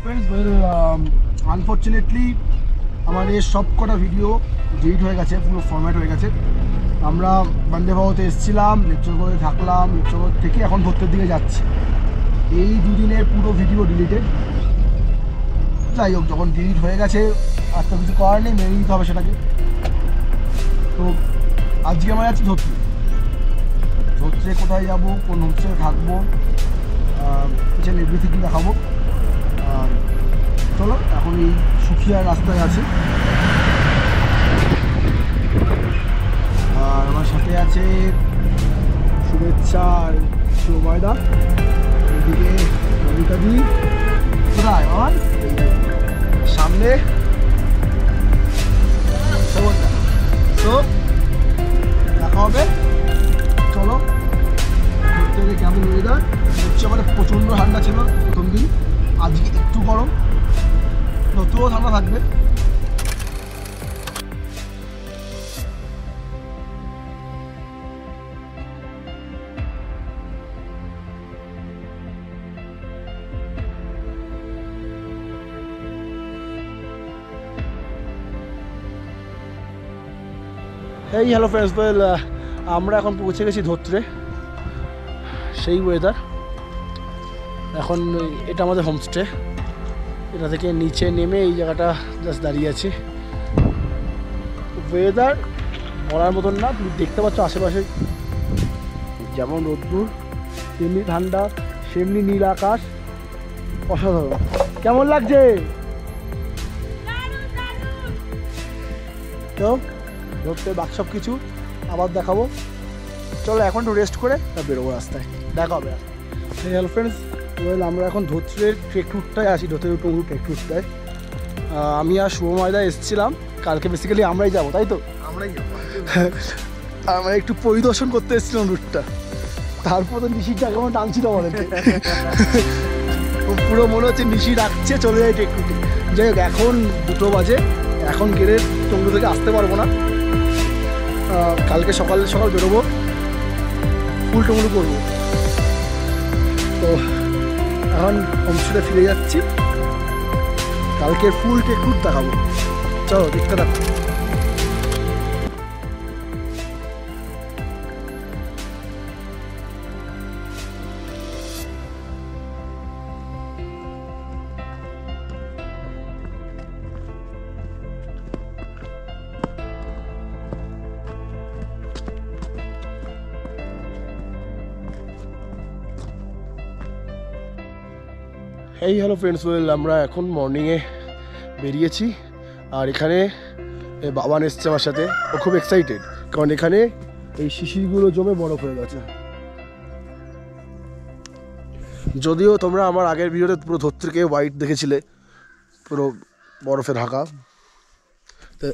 Friends, unfortunately আমাদের সব কটা ভিডিও ডিলিট হয়ে গেছে, পুরো ফরম্যাট হয়ে গেছে। আমরা বন্দে ভারতে এসেছিলাম, লেকচরগড়ে থাকলাম, লেকচরগড় থেকে এখন ধরতের দিকে যাচ্ছি। এই দুদিনের পুরো ভিডিও ডিলিটেড। যাই হোক, যখন ডিলিট হয়ে গেছে আর তো কিছু করার নেই, মেনে নিতে হবে সেটাকে। তো আজকে আমরা যাচ্ছি ধরতে। ধরতে কোথায় যাবো, কোন হোমস্টে থাকবো, কিচেন এভরিথিং দেখাবো। আর চলো, এখন এই সুখিয়ার রাস্তায় আছে। আর আমার সাথে আছে শুভেচ্ছা আর শুভময়দা। এদিকে কবিতাদি কোথায় আমার সামনে তো দেখা হবে। চলো, ঘুরতে গিয়ে কেমন ওয়েদার হচ্ছে। আমাদের প্রচণ্ড ঠান্ডা ছিল প্রথম দিন, আজকে একটু গরম, নতুনও ঠান্ডা থাকবে। এই হ্যালো ফ্রেন্ডস, আমরা এখন পৌঁছে গেছি ধত্রে। সেই ওয়েদার এখন। এটা আমাদের হোমস্টে। এটা থেকে নিচে নেমে এই জায়গাটা জাস্ট দাঁড়িয়ে আছি। ওয়েদার বলার মতন না, তুমি দেখতে পাচ্ছ আশেপাশে যেমন রোদ্দুর তেমনি ঠান্ডা, সেমনি নীল আকাশ, অসাধারণ। কেমন লাগছে? তো ধরতে বাকি সব কিছু আবার দেখাবো। চলো এখন একটু রেস্ট করে বেরোবো রাস্তায়, দেখা হবে। হ্যালো ফ্রেন্ডস, আমরা এখন ধত্রের ট্রেক রুটটায় আছি, ধত্রের টুঙ্গু ট্রেক রুটটায়। আমি আর শুভময়দা এসেছিলাম কালকে, বেসিক্যালি আমরাই যাবো, তাই তো? আমরাই যাবো। আমরা একটু পরিদর্শন করতে এসেছিলাম রুটটা, তারপর তো নিশির জায়গা কেমন টানছিল আমাদেরকে। পুরো মনে হচ্ছে নিশি রাখছে, চলে যায় ট্রেক রুটে। যাই হোক, এখন 2টো বাজে, এখন গেলে টুঙ্গু থেকে আসতে পারবো না। কালকে সকাল সকাল বেরোবো, ফুল টুমুলু করবো। তো এখন হোমস্টেতে ফিরে যাচ্ছি, কালকে ফুল ট্রেক রুট দেখাবো। চলো দেখতে থাকো। এই হ্যালো ফ্রেন্ডস, আমরা এখন মর্নিংয়ে বেরিয়েছি। আর এখানে বাবান এসছে আমার সাথে, ও খুব এক্সাইটেড, কারণ এখানে এই শিশিরগুলো জমে বরফ হয়ে গেছে। যদিও তোমরা আমার আগের ভিডিওতে পুরো ধত্রেকে হোয়াইট দেখেছিলে, পুরো বরফে ঢাকা, তো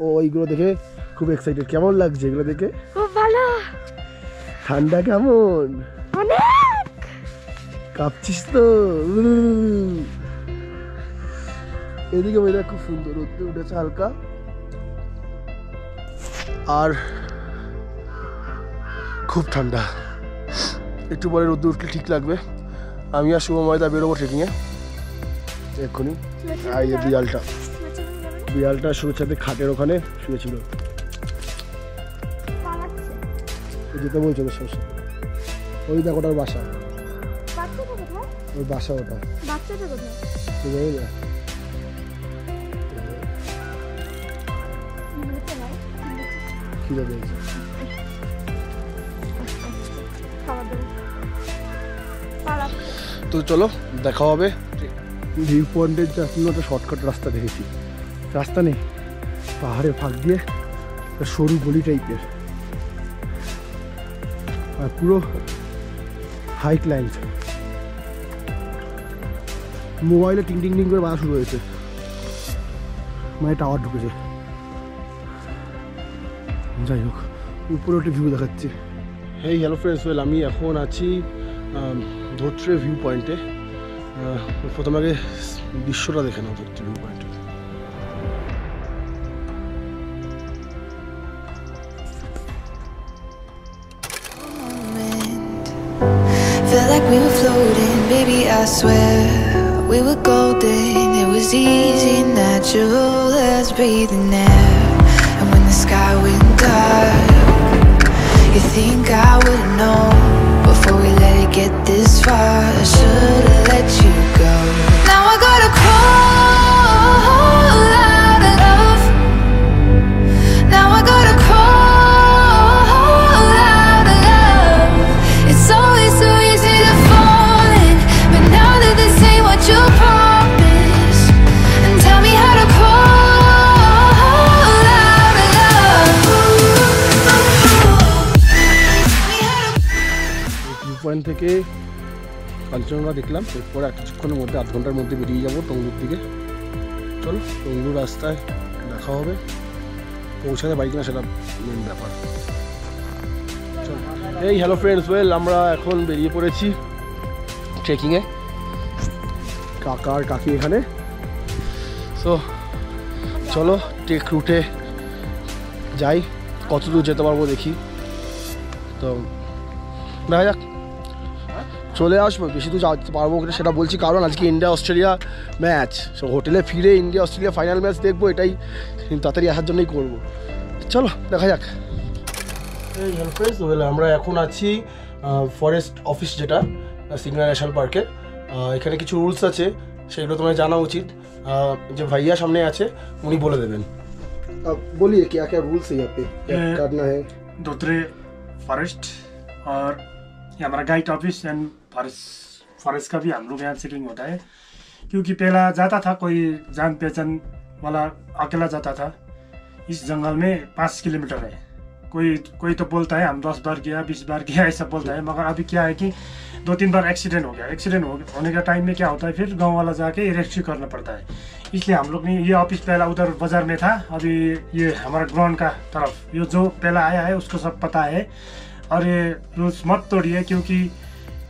ও এইগুলো দেখে খুব এক্সাইটেড। কেমন লাগছে এগুলো দেখে? খুব ভালো। ঠান্ডা কেমন? অনেক। কাঁপছিস তো? এদিকে ওয়েদার খুব সুন্দর, রোদ্দুর উঠেছে হালকা, আর খুব ঠান্ডা। একটু পরে রোদ্দুর উঠলে ঠিক লাগবে। আমি আর শুভময়দা বেরোবো ট্রেকিংয়ে এক্ষুনি। আর এই বিড়ালটা শুয়েছে খাটের ওখানে শুয়েছিল, যেতে বলছো ওদের সমস্যা। ওই দেখো ওটার বাসা, ওই বাসা ওটা। বাচ্চাটা কোথায়? জানি না। খিদে পেয়েছে। তো চলো দেখা হবে। ভিউ পয়েন্টের জন্য একটা শর্টকাট রাস্তা দেখেছি, রাস্তা নেই, পাহাড়ের ফাঁক দিয়ে সরু গলি টাইপের, আর পুরো হাই ক্লাইম্ব। মোবাইলে টিং টিং টিং করে বাজা শুরু হয়েছে, মানে টাওয়ার ঢুকেছে। যাই হোক, উপরে একটা ভিউ দেখাচ্ছে। হেই হ্যালো ফ্রেন্ডস, আমি এখন আছি ধত্রে ভিউ পয়েন্টে। প্রথমে আগে দৃশ্যটা দেখে নাও ধত্রে ভিউ পয়েন্টে। Felt like we were floating, baby, I swear We were golden, it was easy, natural as breathing air. And when the sky went dark, you think I would've known before we let it get this far. I should've let you go. Now I gotta crawl out of love. Now I gotta crawl out of love. It's always so easy to fall in, but now that this ain't what you promised, and tell me how to crawl out of love. View point থেকে কাঞ্চনজঙ্ঘা দেখলাম, এরপর কিছুক্ষণের মধ্যে আধ ঘন্টার মধ্যে বেরিয়ে যাবো টঙ্গুর দিকে। চলো টঙ্গুর রাস্তায় দেখা হবে, পৌঁছাতে পারি কিনা সেটা মেন ব্যাপার। এই হ্যালো ফ্রেন্ডস, ওয়েল আমরা এখন বেরিয়ে পড়েছি ট্রেকিংয়ে, কাকা আর কাকি এখানে। সো চলো ট্রেক রুটে যাই, কত দূর যেতে পারবো দেখি, তো দেখা যাক। চলে আসবো, বেশি দূর যেতে পারবো কিনা সেটা বলছি, কারণ আজকে ইন্ডিয়া অস্ট্রেলিয়া ম্যাচ। সো হোটেলে ফিরে ইন্ডিয়া অস্ট্রেলিয়া ফাইনাল ম্যাচ দেখবো, এটাই তাড়াতাড়ি আসার জন্যই করবো। চলো দেখা যাক। এই হ্যালো ফ্রেন্ডস, আমরা এখন আছি ফরেস্ট অফিস, যেটা সিগনাল ন্যাশনাল পার্কের। এখানে কিছু রুলস আছে, সেগুলো তোমার জানা উচিত। যে ভাইয়া সামনে আছে উনি বলে দেবেন। বলিए क्या क्या रूल्स है यहाँ पे, क्या करना है? धोत्रे फॉरेस्ट और ये हमारा गाइड ऑफिस एंड फॉरेस्ट का भी हम लोग यहाँ चेकिंग होता है, क्योंकि पहला जाता था कोई जान पहचान वाला अकेला जाता था। इस जंगल में 5 किलोमीटर है, कोई तो बोलता है हम 10 बार गया 20 बार गया ऐसा बोलता है, मगर अभी क्या है कि 2-3 बार एक्सीडेंट हो गया। एक्सीडेंट होने का टाइम में क्या होता है, फिर गांव वाला जाके रेस्क्यू करना पड़ता है। इसलिए हम लोग ने ये ऑफिस पहला उधर बाजार में था, अभी ये हमारा ग्राउंड का तरफ, ये जो पहला आया है उसको सब पता है। और ये रूल्स मत तोड़िए, क्योंकि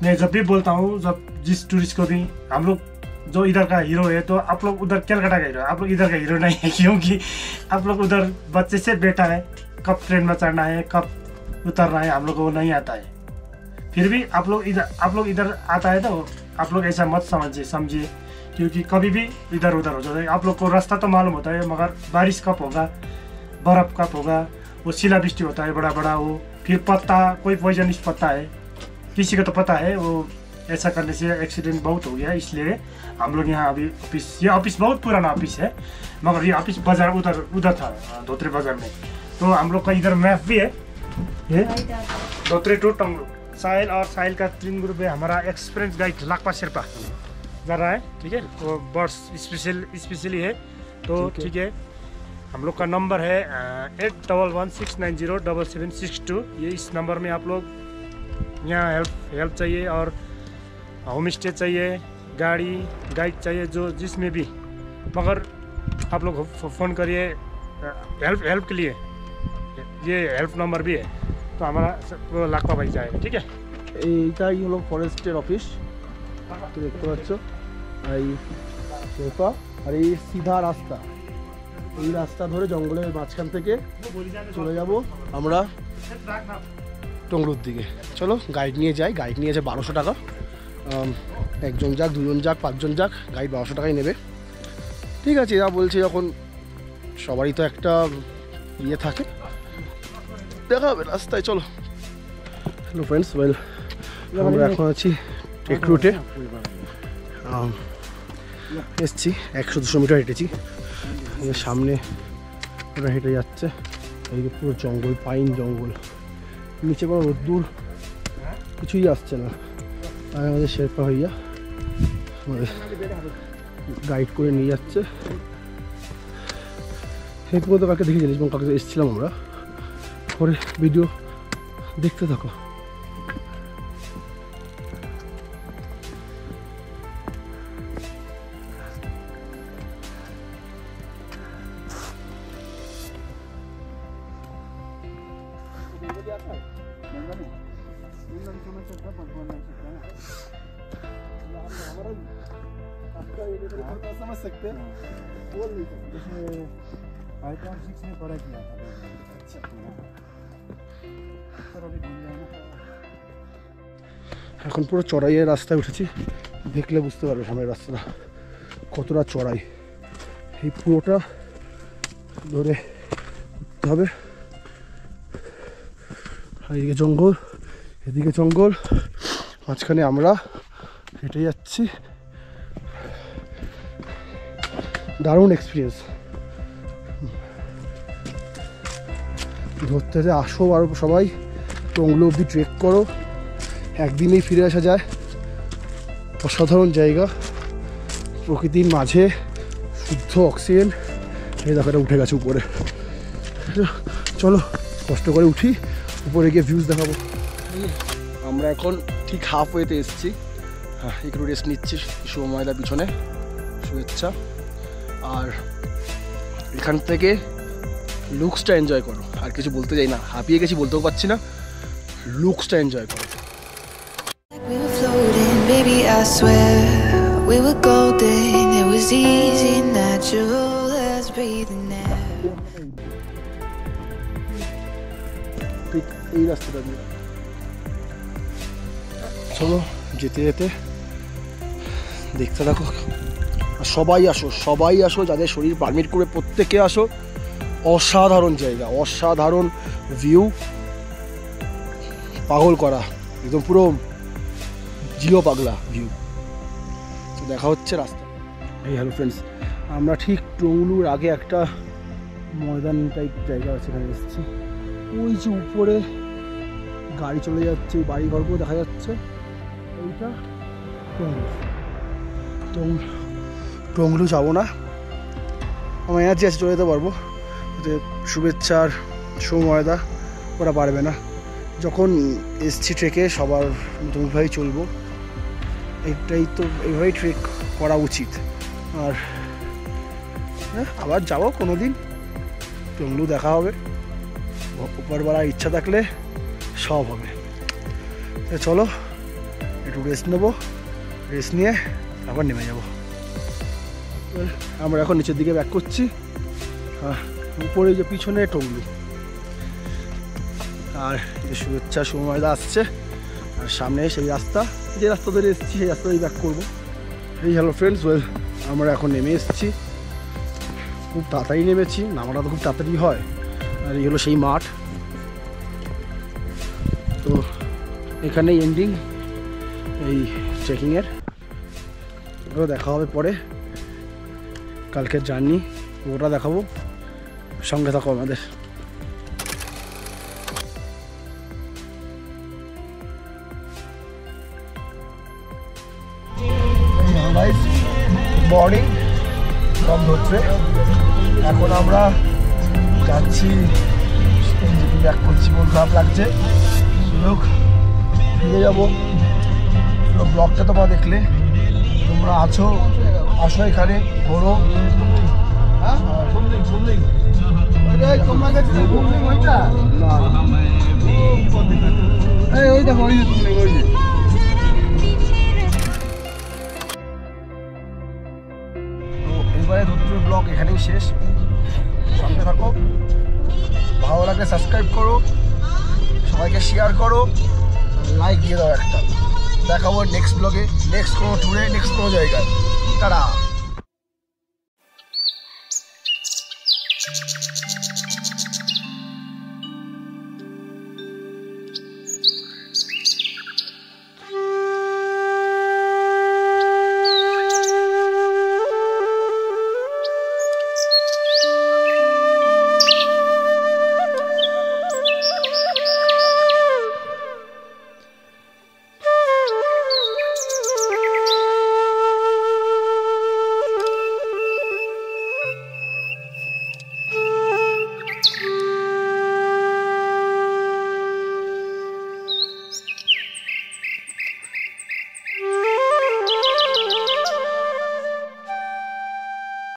मैं जब भी बोलता हूँ, जब जिस टूरिस्ट को भी, हम लोग जो इधर का हीरो है तो आप लोग उधर कलकत्ता का हीरो है, आप लोग इधर का हीरो नहीं है, क्योंकि आप लोग उधर बच्चे से बैठा है, कब ट्रेन में चढ़ना है कब उतरना है हम लोग को नहीं आता है। फिर भी आप लोग इधर आता है तो आप लोग ऐसा मत समझिए, क्योंकि कभी भी इधर उधर हो जाता है। आप लोग को रास्ता तो मालूम होता है, मगर बारिश कब होगा, बर्फ़ कब होगा, वो शिलावृष्टि होता है बड़ा बड़ा, वो फिर पत्ता कोई पॉइजनस पत्ता है, किसी को तो पता है, वो ऐसा करने से एक्सीडेंट बहुत हो गया। इसलिए हम लोग यहाँ अभी ऑफिस, ये ऑफिस बहुत पुराना ऑफिस है, मगर ये ऑफिस बाजार उधर था धोत्रे बाजार में। तो हम लोग का इधर मैप भी है, ये धोत्रे टू टंगलू, साहिल और साहिल का 3 ग्रुप है। हमारा एक्सपीरियंस गाइड लाकपा शेरपा जा रहा है, ठीक है, वो बर्ड्स स्पेशली है, तो ठीक है। हम लोग का नंबर है 8116907762। ये इस नंबर में आप लोग यहाँ हेल्प चाहिए और होम स्टे चाहिए, गाड़ी गाइड चाहिए, जो जिसमें भी, मगर आप लोग फ़ोन करिए हेल्प के लिए, ये हेल्प नंबर भी है। तो हमारा वो लाकपा भाई जाएगा, ठीक है। এইটাই হলো ফরেস্টের অফিস, দেখতে পাচ্ছ, এই সোফা আর এই সিধা রাস্তা, এই রাস্তা ধরে জঙ্গলের মাঝখান থেকে চলে যাব আমরা টঙ্গলুর দিকে। চলো গাইড নিয়ে যাই, গাইড নিয়ে যায় 1200 টাকা, একজন যাক 2 জন যাক 5 জন যাক, গাইড 1200 টাকাই নেবে। ঠিক আছে, যা বলছি, যখন সবারই তো একটা ইয়ে থাকে, দেখা হবে রাস্তায়। চলো হ্যালো ফ্রেন্ডস, ওয়েল আমরা এখন আছি ট্রেক রুটে, এসছি 100-200 মিটার হেঁটেছি, সামনে ওরা হেঁটে যাচ্ছে, এই পুরো জঙ্গল, পাইন জঙ্গল, নিচে কোনো রোদ্দুর কিছুই আসছে না। আর আমাদের শেরপা ভাইয়া আমাদের গাইড করে নিয়ে যাচ্ছে। এই পর্যন্ত কাকে দেখে জানিস এবং কাকে এসেছিলাম আমরা, পরে ভিডিও দেখতে থাকো। समझ सकते हैं, बोल नहीं सकते। 5.6 में पढ़ा किया था। अच्छा, এখন পুরো চড়াইয়ের রাস্তায় উঠেছি, দেখলে বুঝতে পারবে সামনের রাস্তাটা। কতটা চড়াই, এই পুরোটা ধরে উঠতে হবে। আর এদিকে জঙ্গল, এদিকে জঙ্গল, মাঝখানে আমরা হেঁটে যাচ্ছি। দারুণ এক্সপিরিয়েন্স। ধরতে আসো আর সবাই, টংলু অবধি ট্রেক করো, একদিনেই ফিরে আসা যায়। অসাধারণ জায়গা, প্রকৃতির মাঝে শুদ্ধ অক্সিজেন। এই দেখো এটা উঠে গেছে উপরে। চলো কষ্ট করে উঠি, উপরে গিয়ে ভিউজ দেখাবো। আমরা এখন ঠিক হাফ ওয়েতে এসেছি। হ্যাঁ, একটু রেস্ট নিচ্ছি শুভময়দা পিছনে, শুভেচ্ছা। আর এখান থেকে লুকসটা এনজয় করো, আর কিছু বলতে চাই না, হাঁপিয়ে গেছি বলতেও পারছি না। লুকসটা এনজয় করো। We were floating, baby, I swear we were golden. It was easy, natural as breathing air. ঠিক এই রাস্তাটা দিয়ে চলো, যেতে যেতে দেখতে থাকো। আর সবাই আসো, সবাই আসো, যাদের শরীর পারমিট করে প্রত্যেকে আসো। অসাধারণ জায়গা, অসাধারণ ভিউ, পাগল করা, একদম পুরো জিও পাগলা ভিউ। তো দেখা হচ্ছে রাস্তা। এই হ্যালো ফ্রেন্ডস, আমরা ঠিক টংলুর আগে একটা ময়দান টাইপ জায়গা আছে, এখানে এসেছি। ওই যে উপরে গাড়ি চলে যাচ্ছে, বাড়ি ঘরগুলো দেখা যাচ্ছে। এইটা টংলু যাবো না, আমার এনার্জি আছে, চলে যেতে পারবো। যে শুভেচ্ছার সৌময়দা ওরা পারবে না। যখন এসছি ট্রেকে সবার দুভাবেই চলবো, এইটাই তো, এইভাবেই ট্রেক করা উচিত। আর হ্যাঁ, আবার যাবো কোনো দিন, টংলু দেখা হবে। উপরবেলার ইচ্ছা থাকলে সব হবে। চলো একটু রেস্ট নেবো, রেস্ট নিয়ে আবার নেমে যাব। আমরা এখন নিচের দিকে ব্যাক করছি। হ্যাঁ, উপরে যে পিছনে টংলু, আর যে শুভেচ্ছা শুভময়দা আসছে, আর সামনে সেই রাস্তা, যে রাস্তা ধরে এসেছি সেই রাস্তা দিয়ে ব্যাক করবো। এই হ্যালো ফ্রেন্ডস, আমরা এখন নেমে এসেছি, খুব তাড়াতাড়ি নেমেছি, নামাটা তো খুব তাড়াতাড়ি হয়। আর এই হলো সেই মাঠ। তো এখানেই এন্ডিং এই ট্রেকিংয়ের। দেখা হবে পরে, কালকের জার্নি ওটা দেখাবো, সঙ্গে থাকো আমাদের। মর্নিং কম ধরছে, এখন আমরা যাচ্ছি, ব্যাক করছি, মন খারাপ লাগছে। লোক ফিরে যাবো। ব্লগটা তোমরা দেখলে, তোমরা আছো, আসো এখানে ঘোরো। এবারে দুটো ব্লগ এখানেই শেষ, সঙ্গে থাকো, ভালো লাগলে সাবস্ক্রাইব করো, সবাইকে শেয়ার করো, লাইক দিয়ে দাও একটা। দেখাবো নেক্সট ব্লগে, নেক্সট কোনো ট্যুরে, নেক্সট কোনো জায়গায়। টাটা।